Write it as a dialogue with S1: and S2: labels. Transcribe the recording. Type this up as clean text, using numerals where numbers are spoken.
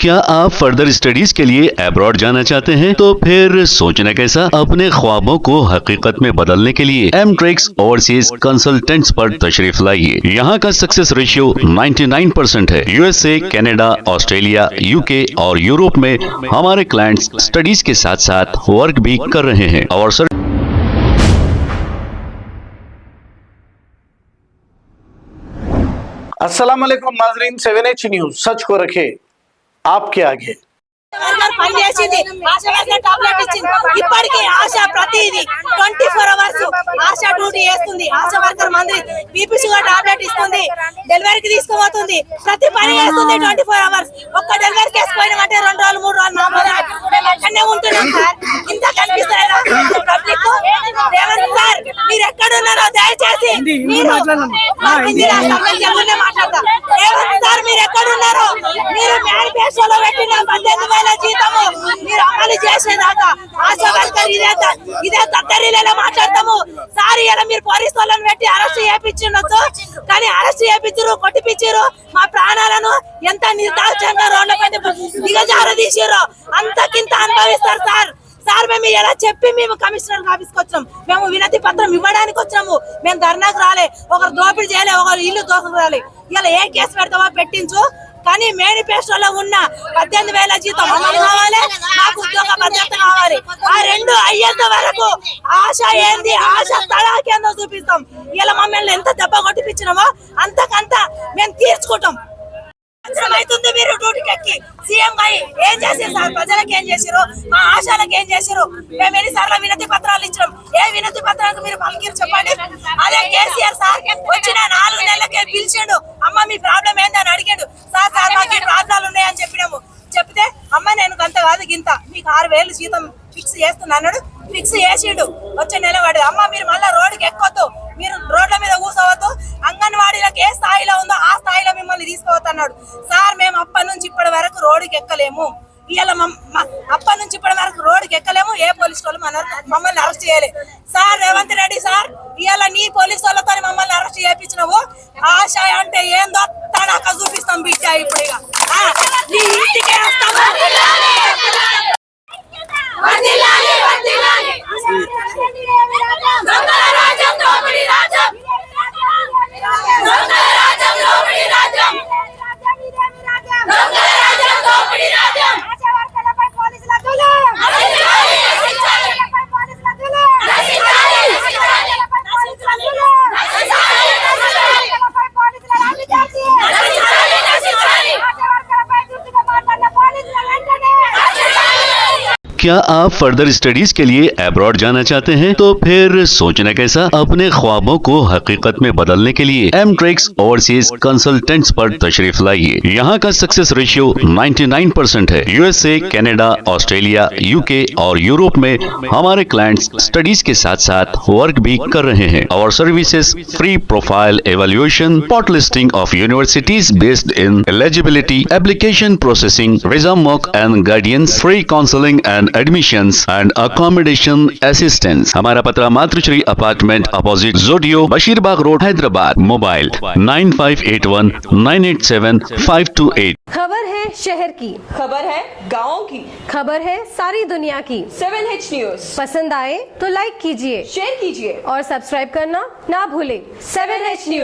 S1: क्या आप further studies के लिए अब्रॉड जाना चाहते हैं? तो फिर सोचना कैसा, अपने ख्वाबों को हकीकत में बदलने के लिए एमट्रिक्स ओवरसीज कंसल्टेंट्स पर तशरीफ लाइए। यहाँ का सक्सेस रेशियो 99% है। यूएसए, कनाडा, ऑस्ट्रेलिया, यूके और यूरोप में हमारे क्लाइंट्स स्टडीज के साथ साथ वर्क भी कर रहे हैं और
S2: अस्सलाम वालेकुम नाजरीन, 7H न्यूज सच को रखे आपके आगे।
S3: పనిచేసింది ఆశ వర్కర్ టాబ్లెట్ ఇచ్చింది ఇప్పటికీ ఆశ ప్రతిదీ 24 అవర్స్ ఆశ డ్యూటీ చేస్తుంది। ఆశ వర్కర్ మంది బీపీ షుగర్ టాబ్లెట్ ఇస్తుంది, డెలివరీకి తీసుకుపోతుంది, ప్రతి పని చేస్తుంది 24 అవర్స్। ఒక్క డెలివరీ కేసు పోయినమంటే 2 రోజులు 3 రోజులు మామూలుగా మేము అక్కడనే ఉంటున్నాం సార్। ఇంత కనిపిస్తలేదా పబ్లిక్? రేవంత్ సార్ మీరు ఎక్కడ ఉన్నారో దయచేసి మీరు మాట్లాడతా। రేవంత్ సార్ మీరు ఎక్కడ ఉన్నారో మీరు మేనిఫెస్టోలో పెట్టిన 18,000 జీతము మీరు అమలు చేసేదాకా ఆశా వర్కర్ ఇదే తద్దరిలో మాట్లాడతాము సార్। ఇలా మీరు పోలీసు వాళ్ళని పెట్టి అరెస్ట్ చేయించుండొచ్చు, కానీ అరెస్ట్ చేయించారు, కొట్టిపించారు, మా ప్రాణాలను ఎంత నిర్దాక్షంగా రోడ్లపై దిగజారదీసారో అంతకింత అనుభవిస్తారు సార్। సార్ మేము ఎలా చెప్పి మేము కమిషనర్ ఆఫీస్కి వచ్చాము, మేము వినతి పత్రం ఇవ్వడానికి వచ్చాము, మేము ధర్నాకు రాలే, ఒకరు దోపిడీ చేయలే, ఒకరు ఇల్లు దోసకు రాలే। ఇలా ఏ కేసు పెడతామో పెట్టించు, కానీ మేనిఫెస్టోలో ఉన్న 18,000 జీతం అమలు కావాలి, మాకు ఉద్యోగ భద్రత కావాలి। ఆ రెండు అయ్యేంత వరకు ఆశ ఏంది, ఆశ తడాకేందో చూపిస్తాం। ఇలా మమ్మల్ని ఎంత దెబ్బ కొట్టిపించినామో అంతకంత మేము తీర్చుకుంటాం। అవుతుంది మీరు డ్యూటీకి ఎక్కి సీఎం గారి ఏం చేశారు సార్? ప్రజలకు ఏం చేశారు, మా ఆశాలకు ఏం చేశారు? మేము ఎన్నిసార్లు వినతి పత్రాలు ఇచ్చినాం, ఏ వినతి పత్రాలకు మీరు పలికిరు చెప్పండి? అదే కేసీఆర్ సార్ వచ్చిన 4 నెలలకే పిలిచిండు, అమ్మ మీ ప్రాబ్లం ఏందని అడిగాడు సార్। సార్ మాకు ప్రాబ్లాలు ఉన్నాయని చెప్పినాము, చెప్తే అమ్మ నేను గంత కాదు గింత మీకు 6,000 జీతం ఫిక్స్ చేస్తున్నా అన్నాడు। ఫిక్స్ చేసిండు, వచ్చే నెల వాడు అమ్మ మీరు మళ్ళీ రోడ్డుకి ఎక్కొద్దు, మీరు రోడ్ల మీద కూర్చోవద్దు, అంగన్వాడీలకు ఏ స్థాయిలో ఉందో ఆ స్థాయిలో మిమ్మల్ని తీసుకోవద్దన్నాడు సార్। మేము అప్పటి నుంచి ఇప్పటి వరకు రోడ్డుకి ఎక్కలేము, ఇలా అప్పటి నుంచి ఇప్పటి వరకు రోడ్డుకి ఎక్కలేము, ఏ పోలీసు వాళ్ళు మమ్మల్ని అరెస్ట్ చేయలే సార్। రేవంత్ రెడ్డి సార్ ఇవాళ నీ పోలీసు వాళ్ళతో మమ్మల్ని అరెస్ట్ చేయించినావు, ఆశ అంటే ఏందో తడాక చూపిస్తాం బిడ్డ। ఇప్పుడు ఇక నీ ఇంటికే వస్తాము।
S1: क्या आप फर्दर स्टडीज के लिए अब्रॉड जाना चाहते हैं? तो फिर सोचना कैसा, अपने ख्वाबों को हकीकत में बदलने के लिए एमट्रिक्स ओवरसीज कंसल्टेंट्स पर तशरीफ लाइए। यहाँ का सक्सेस रेशियो 99% है। यूएसए, कनाडा, ऑस्ट्रेलिया, यूके और यूरोप में हमारे क्लाइंट्स स्टडीज के साथ साथ वर्क भी कर रहे हैं और services free profile evaluation, spot listing of universities based in eligibility, application processing, resume mock and guidance, free counselling and admissions and accommodation assistance. हमारा पता मातृश्री अपार्टमेंट अपोजिट जोडियो, बशीरबाग रोड, हैदराबाद। मोबाइल 9581987528।
S4: खबर है शहर की,
S5: खबर है गाँव की,
S4: खबर है सारी दुनिया की।
S5: 7H न्यूज
S4: पसंद आए तो लाइक कीजिए,
S5: शेयर कीजिए
S4: और सब्सक्राइब करना ना भूले।
S5: 7H news.